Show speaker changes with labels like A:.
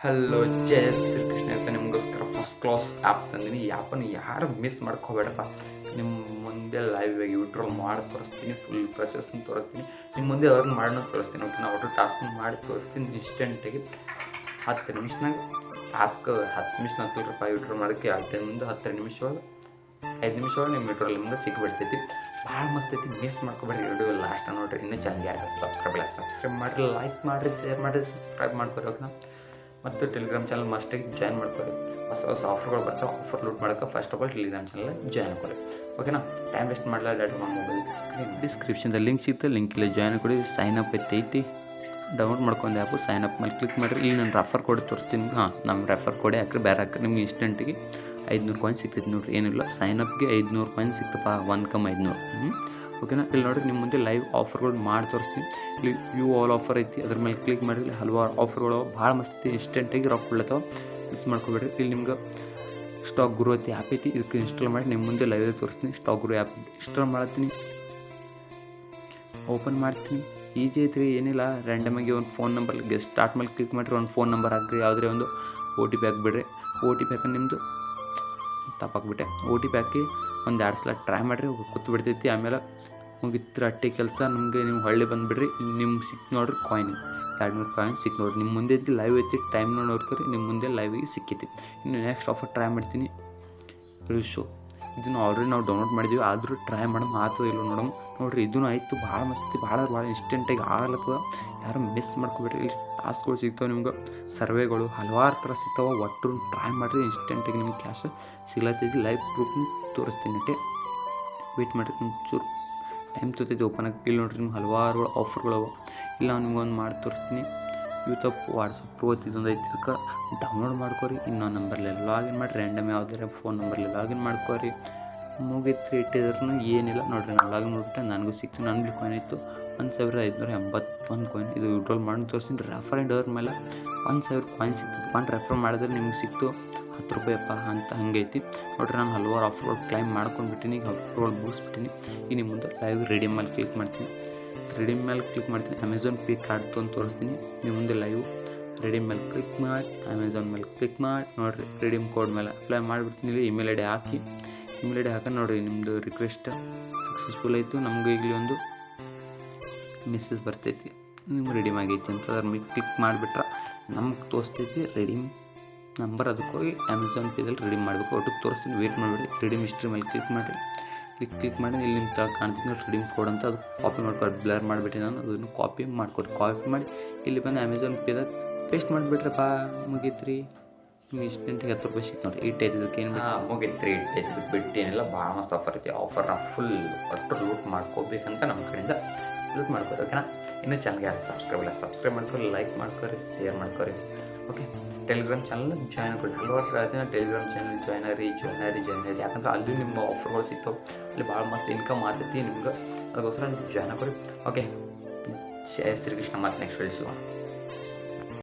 A: Hello ಜಯ ಶ್ರೀಕೃಷ್ಣ ಅಂತ ನಿಮಗೋಸ್ಕರ first class app ತಂದೀನಿ. ಈ ಆ್ಯಪನ್ನು ಯಾರು ಮಿಸ್ ಮಾಡ್ಕೋಬೇಡಪ್ಪ. ನಿಮ್ಮ ಮುಂದೆ ಲೈವ್ ಆಗಿ ವಿಡ್ರಾಲ್ ಮಾಡಿ ತೋರಿಸ್ತೀನಿ, ಫುಲ್ ಪ್ರೊಸೆಸ್ನ ತೋರಿಸ್ತೀನಿ, ನಿಮ್ಮ ಮುಂದೆ ಅವ್ರನ್ನ ಮಾಡೋಣ ತೋರಿಸ್ತೀನಿ. ಓಕೆ, ನಾವು ಒಟ್ಟು ಟಾಸ್ಕ್ ಮಾಡಿ ತೋರಿಸ್ತೀನಿ ಇನ್ಸ್ಟೆಂಟಾಗಿ. 10 ನಿಮಿಷನಾಗ ಟಾಸ್ಕ್ 10 ನಿಮಿಷ ಹತ್ತಲ್ರಪ್ಪ ವಿಡ್ರಾಲ್ ಮಾಡೋಕ್ಕೆ. 10 ನಿಮಿಷ ಒಳಗೆ 5 ನಿಮಿಷ ಒಳಗೆ ನಿಮ್ಮ ವಿಡ್ರಾಲ್ ನಿಮ್ಗೆ ಸಿಕ್ಬಿಡ್ತೈತಿ. ಭಾಳ ಮಸ್ತ್ ಐತಿ, ಮಿಸ್ ಮಾಡ್ಕೊಬೇಡಿ. ವಿಡಿಯೋ ಲಾಸ್ಟ್ ನೋಡಿರಿ. ಇನ್ನೂ ಚಾನಲ್ ಯಾರು ಸಬ್ಸ್ಕ್ರೈಬ್ ಮಾಡಿರಿ, ಲೈಕ್ ಮಾಡಿರಿ, ಶೇರ್ ಮಾಡಿರಿ, ಸಬ್ಸ್ಕ್ರೈಬ್ ಮಾಡ್ಕೊರಿ. ಓಕೆನಾ? ಮತ್ತು ಟೆಲಿಗ್ರಾಮ್ ಚಾನಲ್ ಮಸ್ಟಾಗಿ ಜಾಯ್ನ್ ಮಾಡ್ಕೊಳ್ಳಿ. ಹೊಸ ಆಫರ್ಗಳು ಬರ್ತಾವೆ. ಆಫರ್ ಲೂಟ್ ಮಾಡೋಕೆ first of all Telegram channel join ಮಾಡ್ಕೊಳ್ಳಿ. ಓಕೆನಾ? ಟೈಮ್ ವೇಸ್ಟ್ ಮಾಡಲ್ಲ. ಡೈರೆಕ್ಟ್ ಮೊಬೈಲ್ ಡಿಸ್ಕ್ರಿಪ್ಷನ್ದಲ್ಲಿ ಲಿಂಕ್ ಸಿಗುತ್ತೆ, ಲಿಂಕಿಲ್ಲ ಜಾಯ್ನ್ ಕೊಡಿ. ಸೈನ್ ಅಪ್ ಐತಿ, ಡೌನ್ಲೋಡ್ ಮಾಡ್ಕೊಂಡು ಆ್ಯಪು. ಸೈನ್ ಅಪ್ ಮೇಲೆ ಕ್ಲಿಕ್ ಮಾಡಿರಿ. ಇಲ್ಲಿ ನಾನು ರೆಫರ್ ಕೋಡ್ ತೋರಿಸ್ತೀನಿ. ನಮ್ಮ ರೆಫರ್ ಕೋಡೆ ಹಾಕ್ರಿ, ಬೇರೆ ಹಾಕ್ರಿ. ನಿಮ್ಗೆ ಇನ್ಸ್ಟೆಂಟಿಗೆ 500 ಕಾಯಿನ್ ಸಿಗ್ತೈತಿ ನೋಡಿರಿ. ಏನಿಲ್ಲ, ಸೈನ್ ಅಪ್ಗೆ 500 ಕಾಯಿನ್ ಸಿಗ್ತಪ್ಪ. 1,500. ಓಕೆನಾ? ಇಲ್ಲಿ ನೋಡಿರಿ, ನಿಮ್ಮ ಮುಂದೆ ಲೈವ್ ಆಫರ್ಗಳು ಮಾಡಿ ತೋರಿಸ್ತೀನಿ. ಇಲ್ಲಿ ವ್ಯೂ ಆಲ್ ಆಫರ್ ಐತಿ, ಅದ್ರ ಮೇಲೆ ಕ್ಲಿಕ್ ಮಾಡಿ. ಇಲ್ಲಿ ಹಲವಾರು ಆಫರ್ಗಳು ಭಾಳ ಮಸ್ತ್ ಐತಿ. ಇನ್ಸ್ಟೆಂಟಾಗಿ ರೊಕ್ಕ ಕೊಡ್ಲತ್ತಾವ, ಮಿಸ್ ಮಾಡ್ಕೊಬೇಡ್ರಿ. ಇಲ್ಲಿ ನಿಮ್ಗೆ ಸ್ಟಾಕ್ ಗುರು ಐತಿ ಆ್ಯಪ್ ಐತಿ, ಇದಕ್ಕೆ ಇನ್ಸ್ಟಾಲ್ ಮಾಡಿ ನಿಮ್ಮ ಮುಂದೆ ಲೈವ್ ತೋರಿಸ್ತೀನಿ. ಸ್ಟಾಕ್ ಗುರು ಆ್ಯಪ್ ಇನ್ಸ್ಟಾಲ್ ಮಾಡ್ತೀನಿ, ಓಪನ್ ಮಾಡ್ತೀನಿ. ಈಜಿ ಐತ್ರಿ, ಏನಿಲ್ಲ. ರ್ಯಾಂಡಮಾಗಿ ಒಂದು ಫೋನ್ ನಂಬರ್ ಸ್ಟಾರ್ಟ್ ಮೇಲೆ ಕ್ಲಿಕ್ ಮಾಡಿರಿ. ಒಂದು ಫೋನ್ ನಂಬರ್ ಹಾಕ್ರಿ, ಯಾವುದೇ ಒಂದು OTP ಹಾಕ್ಬಿಡ್ರಿ. OTP ಹಾಕಿ ನಿಮ್ಮದು ತಪ್ಪಾಕ್ಬಿಟ್ಟೆ. OTP ಹಾಕಿ ಒಂದು 2 ಸಲ ಟ್ರೈ ಮಾಡಿರಿ, ಕೂತು ಬಿಡ್ತೈತಿ. ಆಮೇಲೆ ಮುಗಿತ್ರ ಅಟ್ಟೆ ಕೆಲಸ. ನಮಗೆ ನೀವು ಹೊಳ್ಳಿ ಬಂದುಬಿಡ್ರಿ. ನಿಮ್ಗೆ ಸಿಕ್ತು ನೋಡ್ರಿ ಕಾಯಿನ್, 200 ಕಾಯಿನ್ ಸಿಕ್ತು ನೋಡ್ರಿ. ನಿಮ್ಮ ಮುಂದೆ ಐತಿ, ಲೈವ್ ಐತಿ, ಟೈಮ್ ನೋಡ್ಕೊರಿ. ನಿಮ್ಮ ಮುಂದೆ ಲೈವಿಗೆ ಸಿಕ್ಕೈತಿ. ಇನ್ನು ನೆಕ್ಸ್ಟ್ ಆಫರ್ ಟ್ರೈ ಮಾಡ್ತೀನಿ. ಶೋ ಇದನ್ನು ಆಲ್ರೆಡಿ ನಾವು ಡೌನ್ಲೋಡ್ ಮಾಡಿದ್ದೀವಿ, ಆದರೂ ಟ್ರೈ ಮಾಡೋಣ ಆತು ಇಲ್ಲ ನೋಡೋಣ. ನೋಡಿರಿ, ಇದೂ ಆಯಿತು. ಭಾಳ ಮಸ್ತಿ, ಭಾಳ ಇನ್ಸ್ಟೆಂಟಾಗಿ ಆಗ್ಲತ್ತದ. ಯಾರು ಮಿಸ್ ಮಾಡ್ಕೊಬೇಡ್ರಿ. ಇಲ್ಲಿ ಟಾಸ್ಕ್ಗಳು ಸಿಗ್ತಾವೆ ನಿಮ್ಗೆ, ಸರ್ವೆಗಳು ಹಲವಾರು ಥರ ಸಿಗ್ತಾವೆ. ಒಟ್ಟು ಟ್ರೈ ಮಾಡಿರಿ, ಇನ್ಸ್ಟೆಂಟಾಗಿ ನಿಮ್ಗೆ ಕ್ಯಾಶ್ ಸಿಗ್ಲತ್ತೈತಿ. ಲೈವ್ ಪ್ರೂಫ್ನ ತೋರಿಸ್ತೀನಿ. ವೆಯ್ಟ್ ಮಾಡಿರಿ, ಒಂಚೂರು ಟೈಮ್ ತೊಗೊತೈತಿ ಓಪನ್ ಆಗಿ. ಇಲ್ಲಿ ನೋಡಿರಿ, ನಿಮ್ಗೆ ಹಲವಾರು ಆಫರ್ಗಳು ಇಲ್ಲ. ನಾನು ನಿಮ್ಗೆ ಒಂದು ಮಾಡಿ ತೋರಿಸ್ತೀನಿ. ಯೂಟ್ಯೂಬ್ ವಾಟ್ಸಪ್ ಪ್ರೋ ಇದೊಂದು ಐತಿ, ಇದಕ್ಕೆ ಡೌನ್ಲೋಡ್ ಮಾಡ್ಕೊರಿ. ಇನ್ನೊಂದು ನಂಬರ್ಲಿ ಲಾಗಿನ್ ಮಾಡಿ, ರ್ಯಾಂಡಮ್ ಯಾವುದಾರ ಫೋನ್ ನಂಬರ್ಲಿ ಲಾಗಿನ್ ಮಾಡ್ಕೊರಿ. ಮುಗಿತು. ಇಟ್ಟಿದ್ರೂ ಏನಿಲ್ಲ ನೋಡಿರಿ. ನಾನು ಲಾಗಿನ್ ಮಾಡಿಬಿಟ್ಟೆ, ನನಗೂ ಸಿಕ್ತು. ನನ್ನ ಕಾಯಿನ್ ಇತ್ತು 1,581 ಕಾಯಿನ್. ಇದು ವಿಡ್ರಾಲ್ ಮಾಡಿ ತೋರಿಸ್ತೀನಿ. ರೆಫರ್ ಆ್ಯಂಡ್ ಅದ್ರ ಮೇಲೆ 1,000 ಕಾಯಿನ್ ಸಿಕ್ತು. ಒಂದು ರೆಫರ್ ಮಾಡಿದ್ರೆ ನಿಮ್ಗೆ ಸಿಕ್ತು 10 ರೂಪಾಯಪ್ಪ ಅಂತ. ಹಂಗೈತಿ ನೋಡಿರಿ. ನಾನು ಹಲವಾರು ಆಫರ್ಗಳು ಕ್ಲೈಮ್ ಮಾಡ್ಕೊಂಡ್ಬಿಟ್ಟಿನಿ, ಈಗ ಆಫರ್ಗಳು ಮುಗಿಸ್ಬಿಟ್ಟಿನಿ. ಈ ನಿಮ್ಮ ಮುಂದೆ ಲೈವ್ ರೆಡೀಮ್ ಮೇಲೆ ಕ್ಲಿಕ್ ಮಾಡ್ತೀನಿ. ರೆಡೀಮ್ ಮೇಲೆ ಕ್ಲಿಕ್ ಮಾಡ್ತೀನಿ. ಅಮೆಝಾನ್ ಪೇ ಕಾರ್ಡ್ ತೊಗೊಂಡು ತೋರಿಸ್ತೀನಿ. ನಿಮ್ಮ ಮುಂದೆ ಲೈವ್ ರೆಡೀಮ್ ಮೇಲೆ ಕ್ಲಿಕ್ ಮಾಡಿ, ಅಮೆಝಾನ್ ಮೇಲೆ ಕ್ಲಿಕ್ ಮಾಡಿ ನೋಡಿರಿ. ರೆಡೀಮ್ ಕೋಡ್ ಮೇಲೆ ಅಪ್ಲೈ ಮಾಡಿಬಿಡ್ತೀನಿ. ಇಲ್ಲಿ ಇಮೇಲ್ ID ಹಾಕಿ, ಇಮೇಲ್ ID ಹಾಕಿ ನೋಡಿರಿ. ನಿಮ್ಮದು ರಿಕ್ವೆಸ್ಟ್ ಸಕ್ಸಸ್ಫುಲ್ ಆಯಿತು. ನಮಗೆ ಈಗಲೇ ಒಂದು ಮೆಸೇಜ್ ಬರ್ತೈತಿ, ನಿಮ್ಗೆ ರೆಡೀಮ್ ಆಗೈತಿ ಅಂತ. ಅದ್ರ ಮೇಲೆ ಕ್ಲಿಕ್ ಮಾಡಿಬಿಟ್ರೆ ನಮ್ಗೆ ತೋರಿಸ್ತೈತಿ ರೆಡೀಮ್ ನಂಬರ್. ಅದಕ್ಕೆ ಹೋಗಿ ಅಮೆಝಾನ್ ಪೇದಲ್ಲಿ ರೆಡೀಮ್ ಮಾಡಬೇಕು. ಒಟ್ಟಿಗೆ ತೋರಿಸ್ತೀನಿ, ವೇಟ್ ಮಾಡಿಬಿಡಿ. ರೆಡೀಮ್ ಹಿಸ್ಟ್ರಿ ಮೇಲೆ ಕ್ಲಿಕ್ ಮಾಡಿರಿ. ಕ್ಲಿಕ್ ಮಾಡಿ ಇಲ್ಲಿ ನಿಮ್ಮ ತ ಕಾಣ್ತೀನಿ ರೆಡೀಮ್ ಕೋಡ್ ಅಂತ. ಅದು ಕಾಪಿ ಮಾಡ್ಕೊರಿ. ಬ್ಲರ್ ಮಾಡಿಬಿಟ್ಟು ನಾನು ಅದನ್ನು ಕಾಪಿ ಮಾಡ್ಕೊರಿ. ಕಾಪಿ ಮಾಡಿ ಇಲ್ಲಿ ಬಂದು ಅಮೆಝಾನ್ ಪೇದಾಗ ಪೇಸ್ಟ್ ಮಾಡಿಬಿಟ್ರಪ್ಪ, ಮುಗೀತ್ರಿ. ನಿಮ್ಗೆ ಇನ್ಸ್ಟೆಂಟಿಗೆ 10 ರೂಪಾಯಿ ಸಿಕ್ತು ನೋಡಿರಿ. 8 ಐತಿದಕ್ಕೆ ಏನು ಮುಗೀತ್ರಿ. 8 ಐತಿದಕ್ಕೆ ಬಿಟ್ಟು ಏನಿಲ್ಲ. ಭಾಳ ಮಸ್ತ್ ಆಫರ್ ಐತಿ. ಆಫರ್ನ ಫುಲ್ ಒಟ್ಟು ಲೂಟ್ ಮಾಡ್ಕೋಬೇಕಂತ ನಮ್ಮ ಕಡೆಯಿಂದ ಲೂಟ್ ಮಾಡ್ಕೊರಿ. ಓಕೆನಾ? ಇನ್ನೂ ಚಾನಲ್ಗೆ ಸಬ್ಸ್ಕ್ರೈಬ್ ಮಾಡ್ಕೊರಿ, ಲೈಕ್ ಮಾಡ್ಕೊರಿ, ಶೇರ್ ಮಾಡ್ಕೊರಿ. ಓಕೆ, ಟೆಲಿಗ್ರಾಮ್ ಚಾನಲ್ ಜಾಯ್ನ್ ಕೊಡಿ. ಹಲವಾರು ಸಲ ಹೇಳ್ತೀನಿ, ಟೆಲಿಗ್ರಾಮ್ ಚಾನಲ್ ಜಾಯ್ನ್ ಆಗಿ. ಯಾಕಂದ್ರೆ ಅಲ್ಲಿ ನಿಮ್ಮ ಆಫರ್ಗಳು ಸಿಗ್ತಾವೆ. ಅಲ್ಲಿ ಭಾಳ ಮಸ್ತ್ ಇನ್ಕಮ್ ಆಗ್ತೈತಿ ನಿಮ್ಗೆ. ಅದಕ್ಕೋಸ್ಕರ ಜಾಯ್ನ್ ಕೊಡಿ. ಓಕೆ, ಜಯ ಶ್ರೀಕೃಷ್ಣ. ಮತ್ತೆ ನೆಕ್ಸ್ಟ್ ಸಿಗೋಣ.